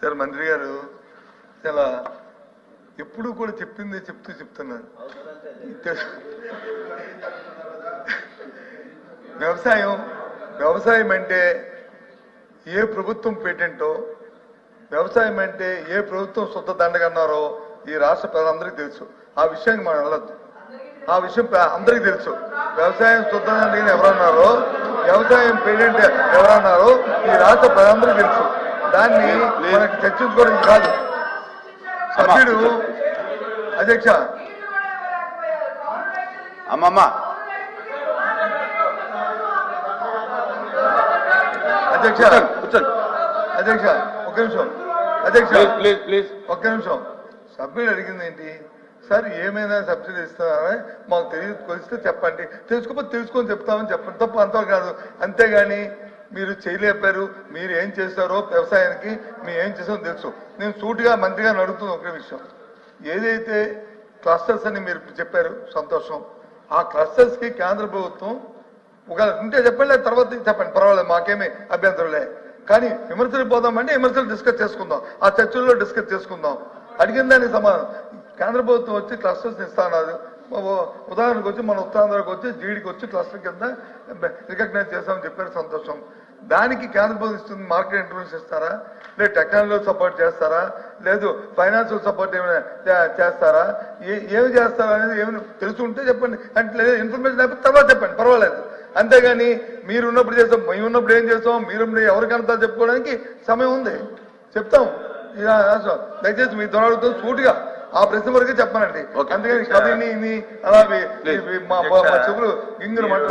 Sir మంత్రి గారు చాలా ఎప్పుడు కూడా చెప్పింది చెప్తున్నారు. వ్యవసాయం అంటే ఏ ప్రభుత్వం పేటెంటో, వ్యవసాయం అంటే ఏ ప్రభుత్వం సొంత దండగన్నారో ఈ రాష్ట్ర ప్రజలందరికీ తెలుసు. ఆ విషయానికి మనం వెళ్ళొద్దు. ఆ విషయం అందరికీ తెలుసు. వ్యవసాయం సొంత దండగని ఎవరన్నారో, వ్యవసాయం పేటెంట్ ఎవరన్నారో ఈ రాష్ట్ర ప్రజలందరికీ తెలుసు. దాన్ని మనకి చర్చించుకోవడం కాదు. సభ్యుడు అధ్యక్ష అమ్మమ్మ అధ్యక్ష అధ్యక్ష ఒక్క నిమిషం అధ్యక్ష ప్లీజ్ ఒక్క నిమిషం. సభ్యుడు అడిగింది ఏంటి సార్, ఏమైనా సబ్సిడీ ఇస్తున్నారా మాకు తెలిస్తే చెప్పండి, తెలుసుకోకపోతే తెలుసుకొని చెప్తామని చెప్పండి. తప్ప అంతా కాదు. అంతేగాని మీరు చేయలేపారు, మీరు ఏం చేస్తారో వ్యవసాయానికి మీరు ఏం చేస్తారో తెలుసు. నేను సూటిగా మంత్రిగా అడుగుతున్న ఒకే విషయం, ఏదైతే క్లస్టర్స్ అని మీరు చెప్పారు సంతోషం. ఆ క్లస్టర్స్ కి కేంద్ర ప్రభుత్వం ఒకవేళ ఉంటే చెప్పండి, తర్వాత చెప్పండి, పర్వాలేదు, మాకేమీ అభ్యంతరం లే. కానీ విమర్శలు పోదామంటే విమర్శలు డిస్కస్ చేసుకుందాం, ఆ చర్చల్లో డిస్కస్ చేసుకుందాం. అడిగిన దానికి సమాధానం. కేంద్ర ప్రభుత్వం వచ్చి క్లస్టర్స్ ఇస్తానన్నారు. ఉదాహరణకు వచ్చి మన ఉత్తరాంధ్రకు వచ్చి జీడికి వచ్చి క్లస్టర్ కింద రికగ్నైజ్ చేస్తామని చెప్పారు సంతోషం. దానికి కేంద్ర ప్రభుత్వం ఇస్తుంది మార్కెట్ ఇంటర్వెన్స్ ఇస్తారా, లేదు టెక్నాలజీ సపోర్ట్ చేస్తారా, లేదు ఫైనాన్షియల్ సపోర్ట్ ఏమైనా చేస్తారా, ఏమి చేస్తారా అనేది ఏమైనా తెలుసుకుంటే చెప్పండి. అంటే లేదు ఇన్ఫర్మేషన్ లేకపోతే తర్వాత చెప్పండి, పర్వాలేదు. అంతేగాని మీరు ఉన్నప్పుడు చేస్తాం, మేము ఉన్నప్పుడు ఏం చేస్తాం, మీరు ఎవరికంతా చెప్పుకోవడానికి సమయం ఉంది, చెప్తాం. దయచేసి మీ దొరకతో సూటిగా ఆ ప్రశ్న వరకే చెప్పానండి. అందుకని కవిని అలా మా చెవులు గింగులు